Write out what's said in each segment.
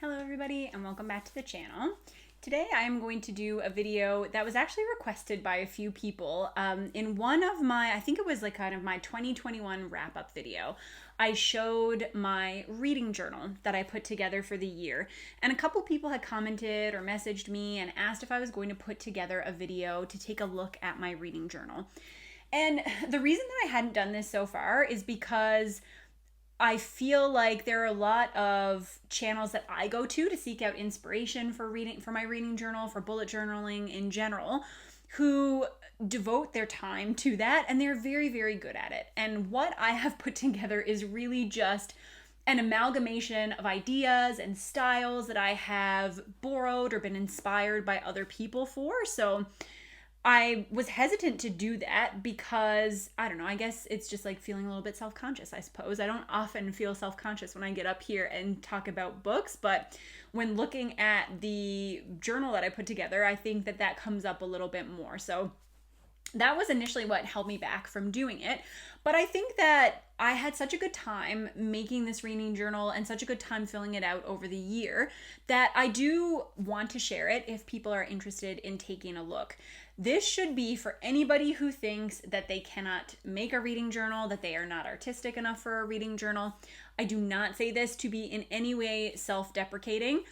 Hello everybody and welcome back to the channel. Today I am going to do a video that was actually requested by a few people. In one of my, I think it was like kind of my 2021 wrap-up video, I showed my reading journal that I put together for the year. And a couple people had commented or messaged me and asked if I was going to put together a video to take a look at my reading journal. And the reason that I hadn't done this so far is because I feel like there are a lot of channels that I go to seek out inspiration for reading, for my reading journal, for bullet journaling in general, who devote their time to that, and they're very, very good at it. And what I have put together is really just an amalgamation of ideas and styles that I have borrowed or been inspired by other people for. So I was hesitant to do that because, I don't know, I guess it's just like feeling a little bit self-conscious, I suppose. I don't often feel self-conscious when I get up here and talk about books, but when looking at the journal that I put together, I think that that comes up a little bit more. So that was initially what held me back from doing it. But I think that I had such a good time making this reading journal and such a good time filling it out over the year that I do want to share it if people are interested in taking a look. This should be for anybody who thinks that they cannot make a reading journal, that they are not artistic enough for a reading journal. I do not say this to be in any way self-deprecating.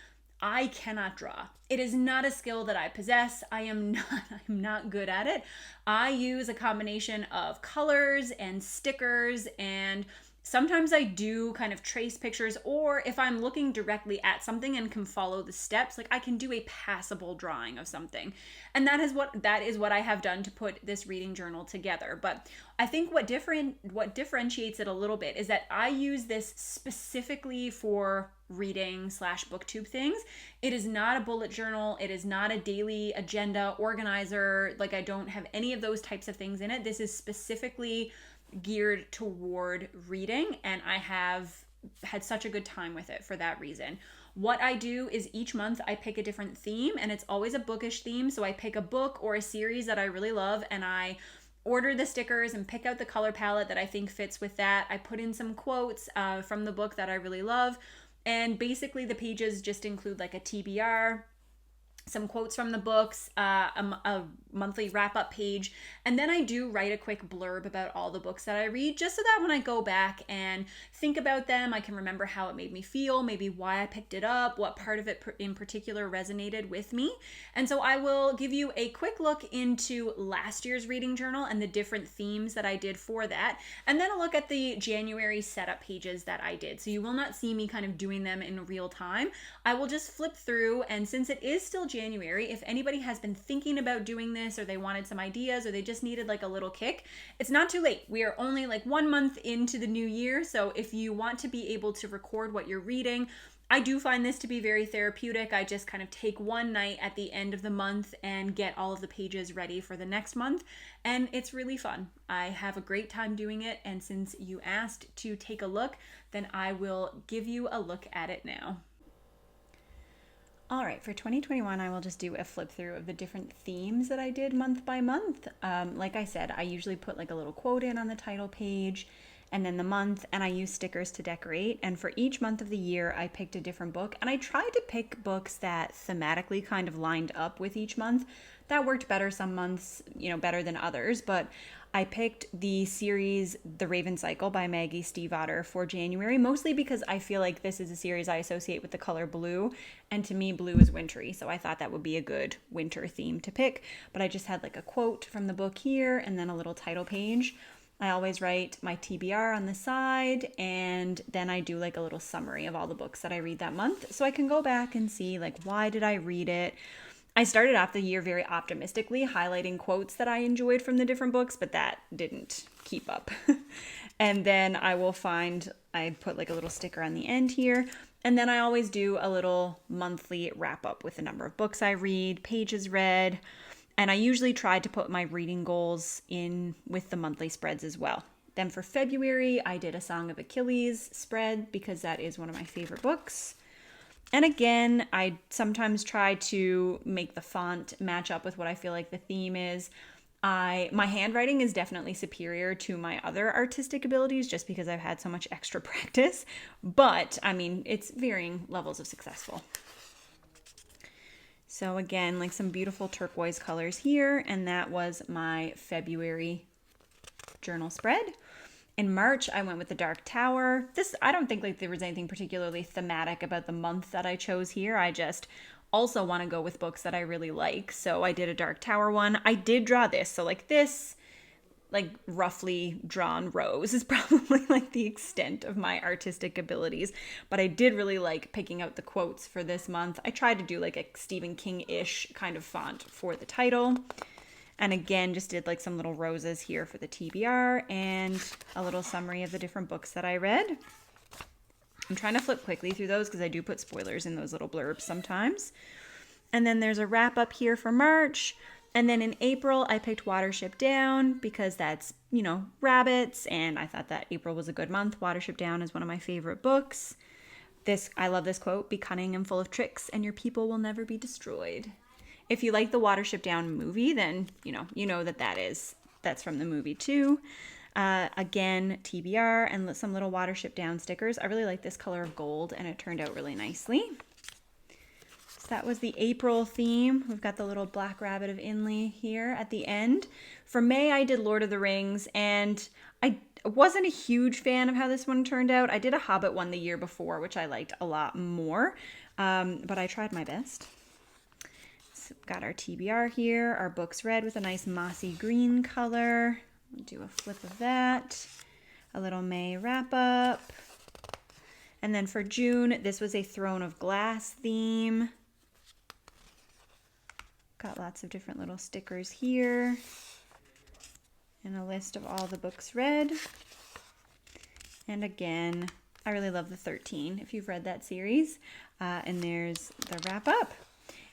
I cannot draw. It is not a skill that I possess. I'm not good at it. I use a combination of colors and stickers, and sometimes I do kind of trace pictures, or if I'm looking directly at something and can follow the steps, like I can do a passable drawing of something. And that is what I have done to put this reading journal together. But I think what differentiates it a little bit is that I use this specifically for reading / booktube things. It is not a bullet journal. It is not a daily agenda organizer. Like, I don't have any of those types of things in it. This is specifically geared toward reading, and I have had such a good time with it for that reason. What I do is each month I pick a different theme, and it's always a bookish theme. So I pick a book or a series that I really love, and I order the stickers and pick out the color palette that I think fits with that. I put in some quotes from the book that I really love, and basically the pages just include like a TBR, some quotes from the books, a monthly wrap-up page, and then I do write a quick blurb about all the books that I read, just so that when I go back and think about them, I can remember how it made me feel, maybe why I picked it up, what part of it in particular resonated with me. And so I will give you a quick look into last year's reading journal and the different themes that I did for that, and then a look at the January setup pages that I did. So you will not see me kind of doing them in real time. I will just flip through, and since it is still January, if anybody has been thinking about doing this, or they wanted some ideas, or they just needed like a little kick, it's not too late. We are only like 1 month into the new year, so if you want to be able to record what you're reading, I do find this to be very therapeutic. I just kind of take one night at the end of the month and get all of the pages ready for the next month, and it's really fun. I have a great time doing it, and since you asked to take a look, then I will give you a look at it now. All right, for 2021, I will just do a flip through of the different themes that I did month by month. Like I said, I usually put like a little quote in on the title page, and then the month, and I use stickers to decorate. And for each month of the year, I picked a different book, and I tried to pick books that thematically kind of lined up with each month. That worked better some months, better than others, but I picked the series The Raven Cycle by Maggie Stiefvater for January, mostly because I feel like this is a series I associate with the color blue, and to me, blue is wintry, so I thought that would be a good winter theme to pick. But I just had like a quote from the book here, and then a little title page. I always write my TBR on the side, and then I do like a little summary of all the books that I read that month, so I can go back and see like, why did I read it? I started off the year very optimistically, highlighting quotes that I enjoyed from the different books, but that didn't keep up. And then I put like a little sticker on the end here, and then I always do a little monthly wrap up with the number of books I read, pages read, and I usually try to put my reading goals in with the monthly spreads as well. Then for February, I did a Song of Achilles spread because that is one of my favorite books. And again, I sometimes try to make the font match up with what I feel like the theme is. My handwriting is definitely superior to my other artistic abilities just because I've had so much extra practice. But I mean, it's varying levels of successful. So again, like some beautiful turquoise colors here. And that was my February journal spread. In March, I went with the Dark Tower. This, I don't think like there was anything particularly thematic about the month that I chose here. I just also want to go with books that I really like. So I did a Dark Tower one. I did draw this. So like this, like roughly drawn rose is probably like the extent of my artistic abilities. But I did really like picking out the quotes for this month. I tried to do like a Stephen King-ish kind of font for the title. And again, just did like some little roses here for the TBR and a little summary of the different books that I read. I'm trying to flip quickly through those because I do put spoilers in those little blurbs sometimes. And then there's a wrap up here for March. And then in April, I picked Watership Down because that's, you know, rabbits. And I thought that April was a good month. Watership Down is one of my favorite books. I love this quote, "Be cunning and full of tricks and your people will never be destroyed." If you like the Watership Down movie, then you know that's from the movie too. Again, TBR and some little Watership Down stickers. I really like this color of gold and it turned out really nicely. So that was the April theme. We've got the little Black Rabbit of Inley here at the end. For May, I did Lord of the Rings and I wasn't a huge fan of how this one turned out. I did a Hobbit one the year before, which I liked a lot more, but I tried my best. Got our TBR here, our books read with a nice mossy green color. We'll do a flip of that. A little May wrap up. And then for June, this was a Throne of Glass theme. Got lots of different little stickers here. And a list of all the books read. And again, I really love the 13, if you've read that series. And there's the wrap up.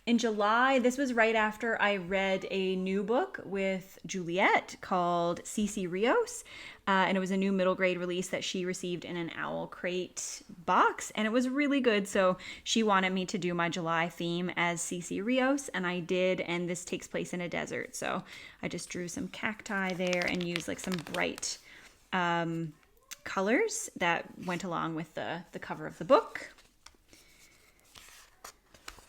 In July, this was right after I read a new book with Juliet called C.C. Rios. And it was a new middle grade release that she received in an Owl Crate box. And it was really good. So she wanted me to do my July theme as C.C. Rios. And I did. And this takes place in a desert. So I just drew some cacti there and used like some bright colors that went along with the cover of the book.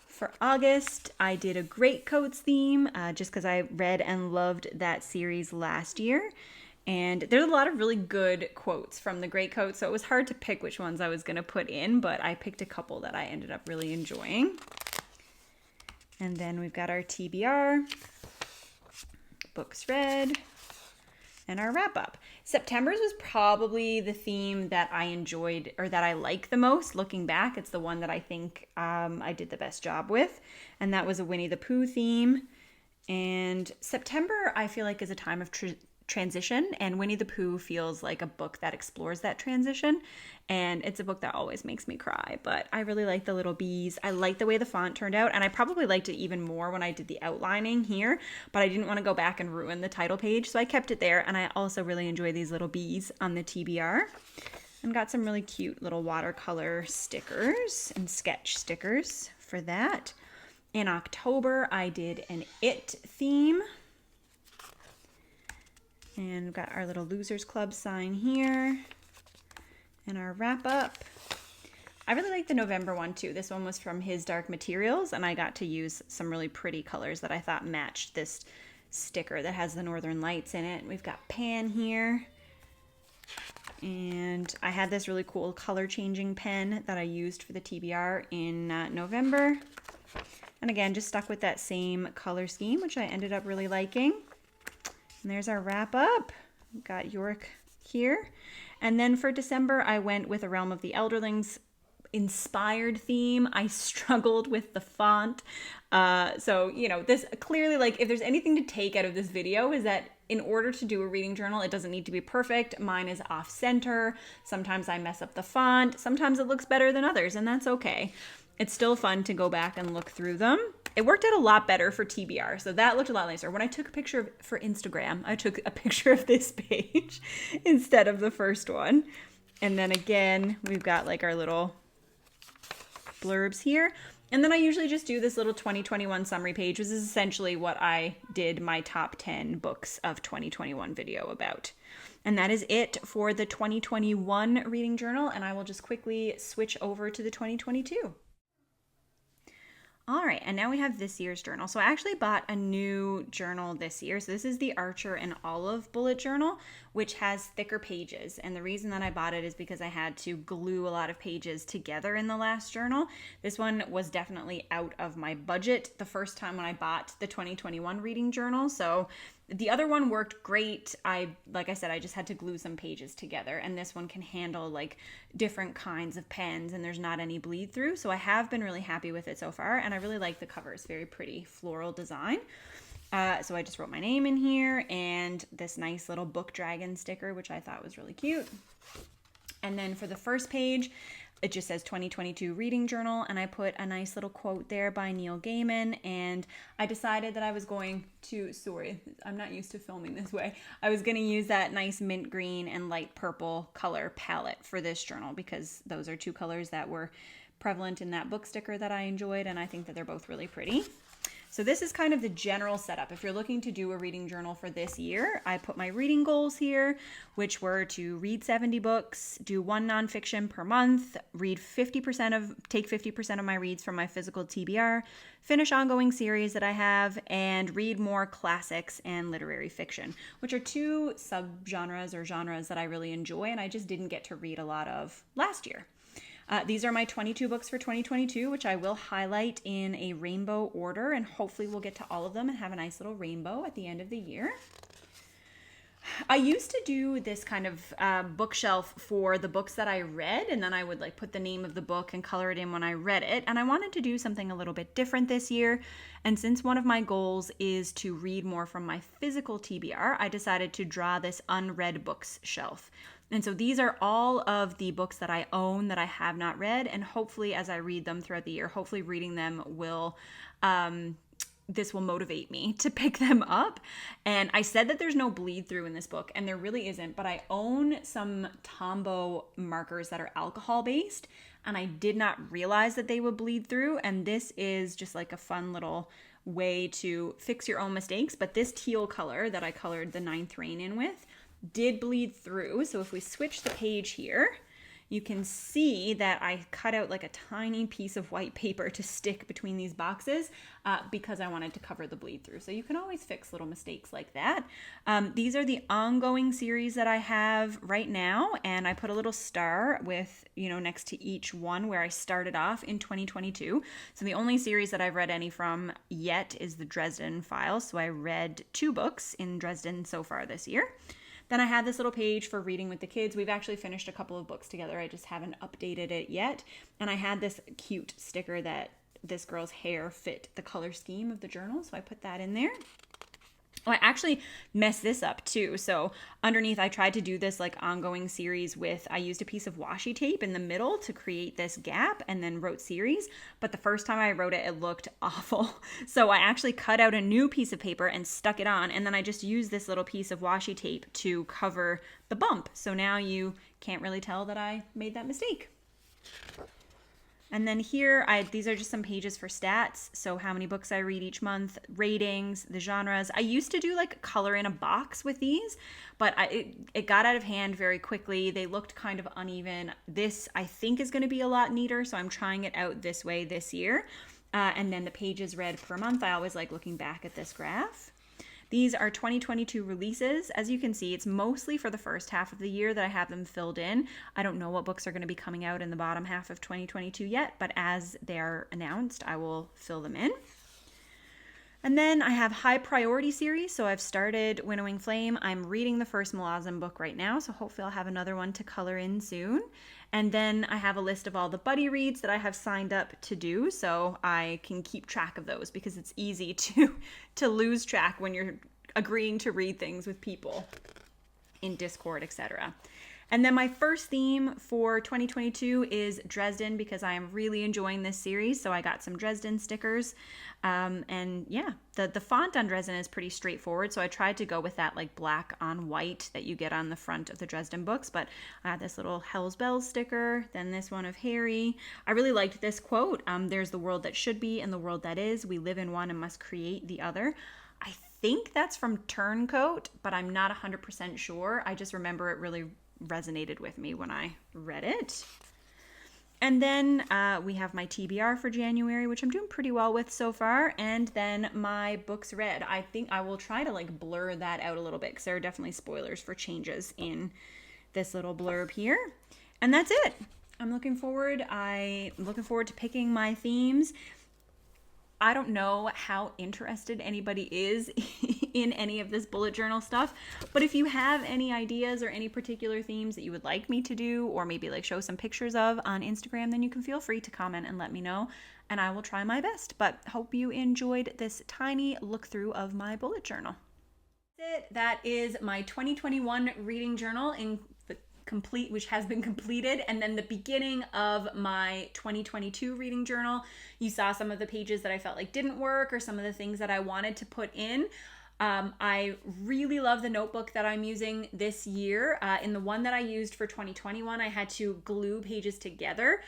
For August, I did a Greatcoats theme just because I read and loved that series last year. And there's a lot of really good quotes from the Greatcoats, so it was hard to pick which ones I was going to put in, but I picked a couple that I ended up really enjoying. And then we've got our TBR, books read, and our wrap up. September's was probably the theme that I enjoyed or that I like the most. Looking back, it's the one that I think I did the best job with. And that was a Winnie the Pooh theme. And September, I feel like, is a time of transition. And Winnie the Pooh feels like a book that explores that transition. And it's a book that always makes me cry. But I really like the little bees. I like the way the font turned out. And I probably liked it even more when I did the outlining here. But I didn't want to go back and ruin the title page. So I kept it there. And I also really enjoy these little bees on the TBR. And got some really cute little watercolor stickers and sketch stickers for that. In October, I did an It theme. And we've got our little Losers Club sign here. And our wrap up. I really like the November one too. This one was from His Dark Materials, and I got to use some really pretty colors that I thought matched this sticker that has the Northern Lights in it. We've got Pan here. And I had this really cool color changing pen that I used for the TBR in November. And again, just stuck with that same color scheme, which I ended up really liking. And there's our wrap up. We've got York here. And then for December, I went with a Realm of the Elderlings inspired theme. I struggled with the font. So, you know, this clearly, like, if there's anything to take out of this video is that in order to do a reading journal, it doesn't need to be perfect. Mine is off center. Sometimes I mess up the font. Sometimes it looks better than others, and that's okay. It's still fun to go back and look through them. It worked out a lot better for TBR, so that looked a lot nicer. When I took a picture for Instagram, I took a picture of this page instead of the first one. And then again, we've got like our little blurbs here. And then I usually just do this little 2021 summary page, which is essentially what I did my top 10 books of 2021 video about. And that is it for the 2021 reading journal, and I will just quickly switch over to the 2022. All right, and now we have this year's journal. So I actually bought a new journal this year. So this is the Archer and Olive bullet journal, which has thicker pages. And the reason that I bought it is because I had to glue a lot of pages together in the last journal. This one was definitely out of my budget the first time when I bought the 2021 reading journal. So the other one worked great. Like I said, I just had to glue some pages together, and this one can handle like different kinds of pens and there's not any bleed through. So I have been really happy with it so far, and I really like the cover. It's very pretty floral design. So I just wrote my name in here and this nice little book dragon sticker, which I thought was really cute. And then for the first page, it just says 2022 reading journal, and I put a nice little quote there by Neil Gaiman, and I decided that I was going to, sorry, I'm not used to filming this way. I was going to use that nice mint green and light purple color palette for this journal because those are two colors that were prevalent in that book sticker that I enjoyed, and I think that they're both really pretty. So this is kind of the general setup. If you're looking to do a reading journal for this year, I put my reading goals here, which were to read 70 books, do one nonfiction per month, take 50% of my reads from my physical TBR, finish ongoing series that I have, and read more classics and literary fiction, which are two subgenres or genres that I really enjoy and I just didn't get to read a lot of last year. These are my 22 books for 2022, which I will highlight in a rainbow order, and hopefully we'll get to all of them and have a nice little rainbow at the end of the year. I used to do this kind of bookshelf for the books that I read, and then I would like put the name of the book and color it in when I read it, and I wanted to do something a little bit different this year. And since one of my goals is to read more from my physical TBR, I decided to draw this unread books shelf. And so these are all of the books that I own that I have not read, and hopefully as I read them throughout the year, hopefully reading them will this will motivate me to pick them up. And I said that there's no bleed through in this book, and there really isn't, but I own some Tombow markers that are alcohol based, and I did not realize that they would bleed through, and this is just like a fun little way to fix your own mistakes. But this teal color that I colored the 9th Rain in with did bleed through. So if we switch the page here, you can see that I cut out like a tiny piece of white paper to stick between these boxes because I wanted to cover the bleed through. So you can always fix little mistakes like that. These are the ongoing series that I have right now, and I put a little star with, next to each one where I started off in 2022. So the only series that I've read any from yet is the Dresden Files. So I read 2 books in Dresden so far this year. Then I had this little page for reading with the kids. We've actually finished a couple of books together. I just haven't updated it yet. And I had this cute sticker that this girl's hair fit the color scheme of the journal, so I put that in there. Oh, I actually messed this up too. So underneath, I tried to do this like ongoing series with, I used a piece of washi tape in the middle to create this gap and then wrote series. But the first time I wrote it, it looked awful. So I actually cut out a new piece of paper and stuck it on. And then I just used this little piece of washi tape to cover the bump. So now you can't really tell that I made that mistake. And then here, these are just some pages for stats. So how many books I read each month, ratings, the genres. I used to do like color in a box with these, but it got out of hand very quickly. They looked kind of uneven. This I think is going to be a lot neater, so I'm trying it out this way this year. And then the pages read per month. I always like looking back at this graph. These are 2022 releases. As you can see, it's mostly for the first half of the year that I have them filled in. I don't know what books are going to be coming out in the bottom half of 2022 yet, but as they're announced, I will fill them in. And then I have high priority series. So I've started Winnowing Flame. I'm reading the first Malazan book right now, so hopefully I'll have another one to color in soon. And then I have a list of all the buddy reads that I have signed up to do, so I can keep track of those because it's easy to lose track when you're agreeing to read things with people in Discord, etc. And then my first theme for 2022 is Dresden, because I am really enjoying this series. So I got some Dresden stickers. And yeah, the font on Dresden is pretty straightforward. So I tried to go with that like black on white that you get on the front of the Dresden books. But I had this little Hell's Bells sticker, then this one of Harry. I really liked this quote. There's the world that should be and the world that is. We live in one and must create the other. I think that's from Turncoat, but I'm not 100% sure. I just remember it really resonated with me when I read it. And then we have my TBR for January, which I'm doing pretty well with so far. And then my books read. I think I will try to like blur that out a little bit because there are definitely spoilers for changes in this little blurb here. And that's it. I'm looking forward. I'm looking forward to picking my themes. I don't know how interested anybody is in any of this bullet journal stuff, but if you have any ideas or any particular themes that you would like me to do, or maybe like show some pictures of on Instagram, then you can feel free to comment and let me know, and I will try my best. But hope you enjoyed this tiny look through of my bullet journal. That is my 2021 reading journal complete, which has been completed, and then the beginning of my 2022 reading journal. You saw some of the pages that I felt like didn't work, or some of the things that I wanted to put in. I really love the notebook that I'm using this year. In the one that I used for 2021, I had to glue pages together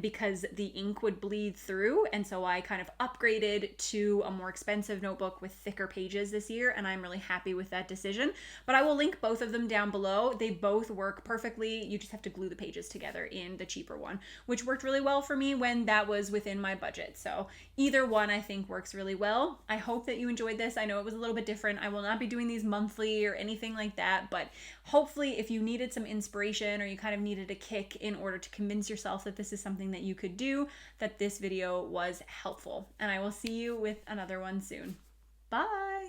because the ink would bleed through. And so I kind of upgraded to a more expensive notebook with thicker pages this year. And I'm really happy with that decision. But I will link both of them down below. They both work perfectly. You just have to glue the pages together in the cheaper one, which worked really well for me when that was within my budget. So either one I think works really well. I hope that you enjoyed this. I know it was a little bit different. I will not be doing these monthly or anything like that, but hopefully if you needed some inspiration or you kind of needed a kick in order to convince yourself that this is something that you could do, that this video was helpful. And I will see you with another one soon. Bye!